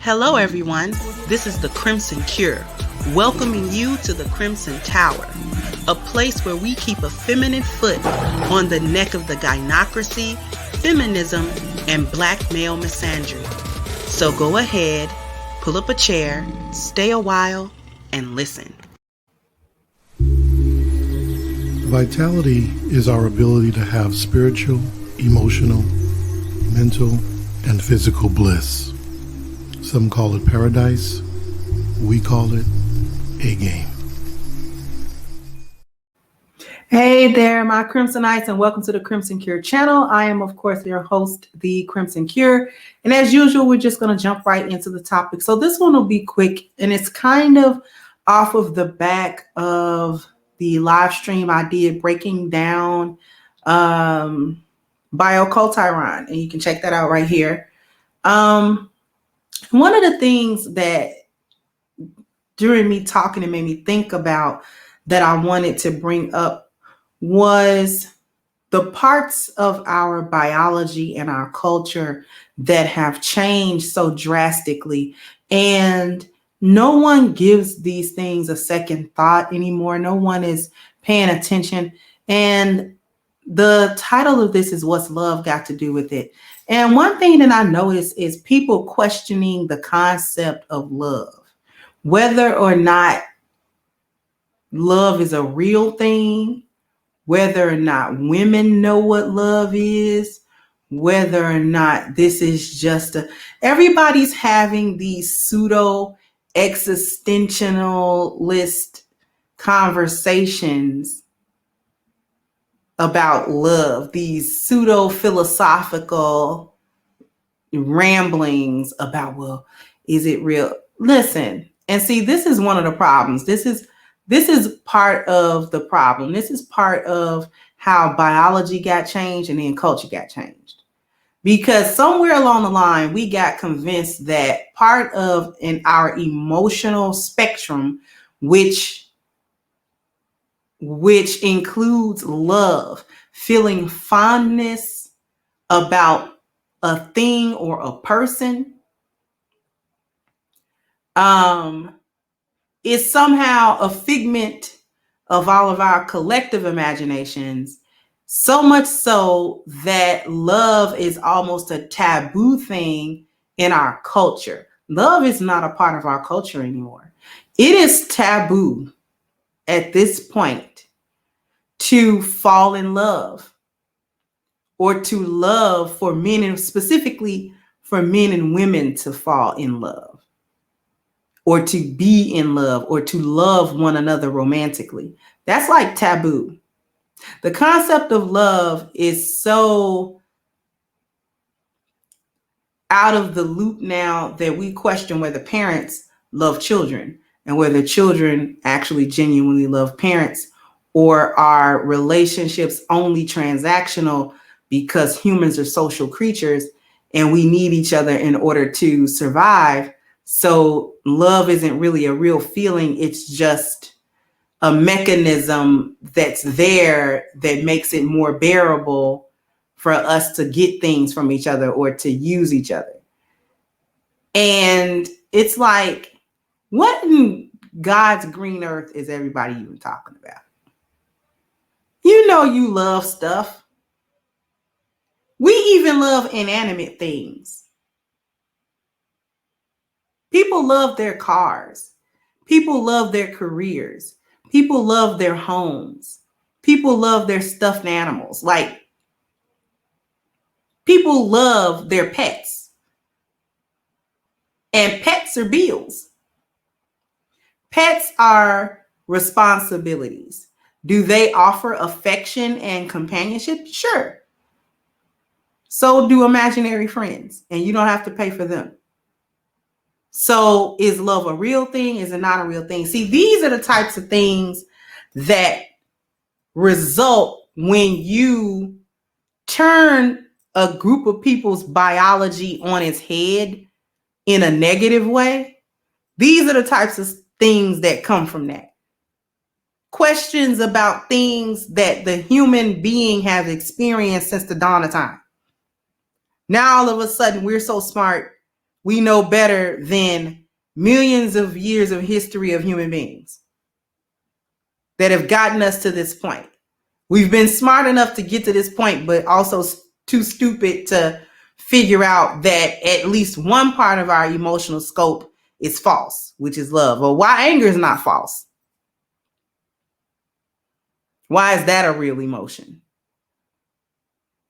Hello, everyone. This is the Crimson Cure, welcoming you to the Crimson Tower, a place where we keep a feminine foot on the neck of the gynocracy, feminism, and black male misandry. So go ahead, pull up a chair, stay a while, and listen. Vitality is our ability to have spiritual, emotional, mental, and physical bliss. Some call it paradise. We call it a game. Hey there, my Crimsonites, and welcome to the Crimson Cure channel. I am, of course, your host, the Crimson Cure. And as usual, we're just going to jump right into the topic. So this one will be quick, and it's kind of off of the back of the live stream I did breaking down BioCultIron, and you can check that out right here. One of the things that during me talking it made me think about that I wanted to bring up was the parts of our biology and our culture that have changed so drastically, and no one gives these things a second thought anymore. No one is paying attention. And the title of this is What's Love Got to Do with It? And one thing that I noticed is people questioning the concept of love, whether or not love is a real thing, whether or not women know what love is, whether or not this is just everybody's having these pseudo existentialist conversations about love, these pseudo philosophical ramblings about, well, is it real? Listen, and see, this is one of the problems. This is part of the problem. This is part of how biology got changed and then culture got changed. Because somewhere along the line, we got convinced that part of in our emotional spectrum, which includes love, feeling fondness about a thing or a person, is somehow a figment of all of our collective imaginations, so much so that love is almost a taboo thing in our culture. Love is not a part of our culture anymore. It is taboo at this point to fall in love or to love for men, and specifically for men and women to fall in love or to be in love or to love one another romantically. That's like taboo. The concept of love is so out of the loop now that we question whether parents love children and whether children actually genuinely love parents, or are relationships only transactional because humans are social creatures and we need each other in order to survive. So love isn't really a real feeling. It's just a mechanism that's there that makes it more bearable for us to get things from each other or to use each other. And it's like, what in God's green earth is everybody even talking about? You know you love stuff. We even love inanimate things. People love their cars. People love their careers. People love their homes. People love their stuffed animals. Like, people love their pets. And pets are bills. Pets are responsibilities. Do they offer affection and companionship? Sure. So do imaginary friends, and you don't have to pay for them. So is love a real thing? Is it not a real thing? See, these are the types of things that result when you turn a group of people's biology on its head in a negative way. These are the types of things that come from that. Questions about things that the human being has experienced since the dawn of time. Now, all of a sudden, we're so smart, we know better than millions of years of history of human beings that have gotten us to this point. We've been smart enough to get to this point, but also too stupid to figure out that at least one part of our emotional scope is false, which is love. Or why anger is not false. Why is that a real emotion?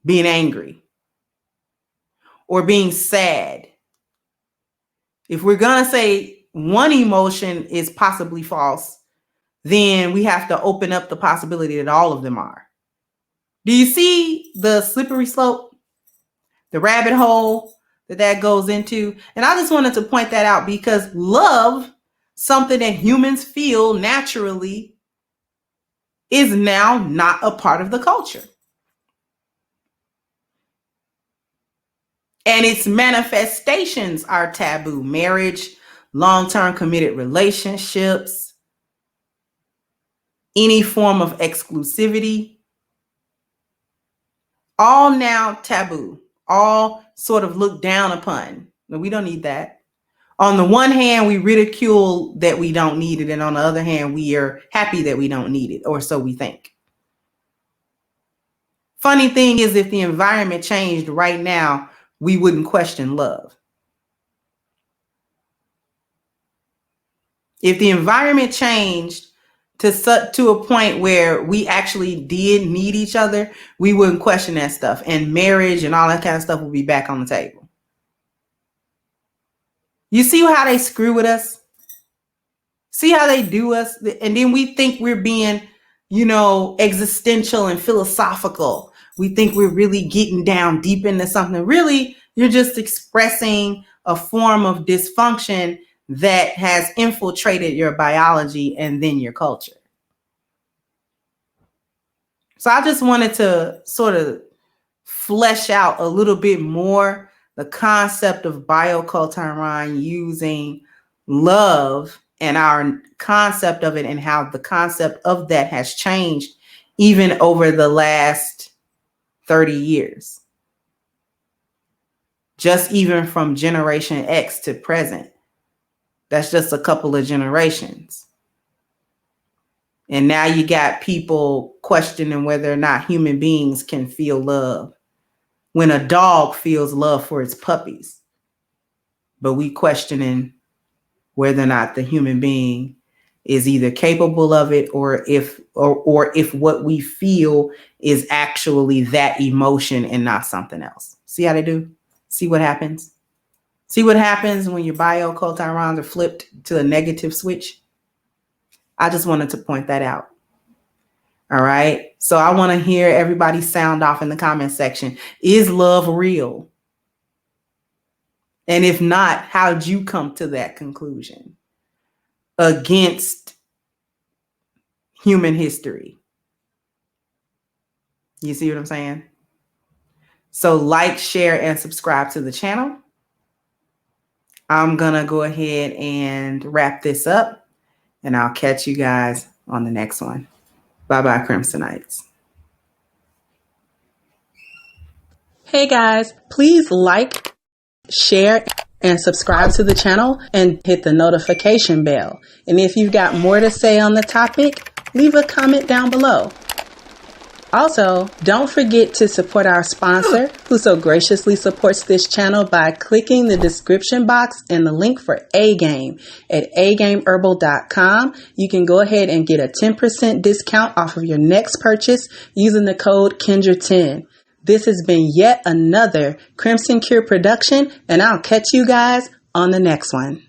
Being angry or being sad. If we're going to say one emotion is possibly false, then we have to open up the possibility that all of them are. Do you see the slippery slope, the rabbit hole that goes into? And I just wanted to point that out because love, something that humans feel naturally, is now not a part of the culture. And its manifestations are taboo. Marriage, long-term committed relationships, any form of exclusivity, all now taboo, all sort of looked down upon. No, we don't need that. On the one hand, we ridicule that we don't need it. And on the other hand, we are happy that we don't need it, or so we think. Funny thing is, if the environment changed right now, we wouldn't question love. If the environment changed to a point where we actually did need each other, we wouldn't question that stuff. And marriage and all that kind of stuff will be back on the table. You see how they screw with us? See how they do us? And then we think we're being, existential and philosophical. We think we're really getting down deep into something. Really, you're just expressing a form of dysfunction that has infiltrated your biology and then your culture. So I just wanted to sort of flesh out a little bit more the concept of BioCultIron using love and our concept of it, and how the concept of that has changed even over the last 30 years. Just even from Generation X to present. That's just a couple of generations. And now you got people questioning whether or not human beings can feel love. When a dog feels love for its puppies. But we questioning whether or not the human being is either capable of it, or if what we feel is actually that emotion and not something else. See how they do? See what happens? See what happens when your BioCultIrons are flipped to a negative switch? I just wanted to point that out. All right. So I want to hear everybody sound off in the comment section. Is love real? And if not, how'd you come to that conclusion against human history? You see what I'm saying? So like, share, and subscribe to the channel. I'm going to go ahead and wrap this up, and I'll catch you guys on the next one. Bye-bye, Crimsonites. Hey guys, please like, share, and subscribe to the channel and hit the notification bell. And if you've got more to say on the topic, leave a comment down below. Also, don't forget to support our sponsor, who so graciously supports this channel by clicking the description box and the link for A-Game at agameherbal.com. You can go ahead and get a 10% discount off of your next purchase using the code Kendra10. This has been yet another Crimson Cure production, and I'll catch you guys on the next one.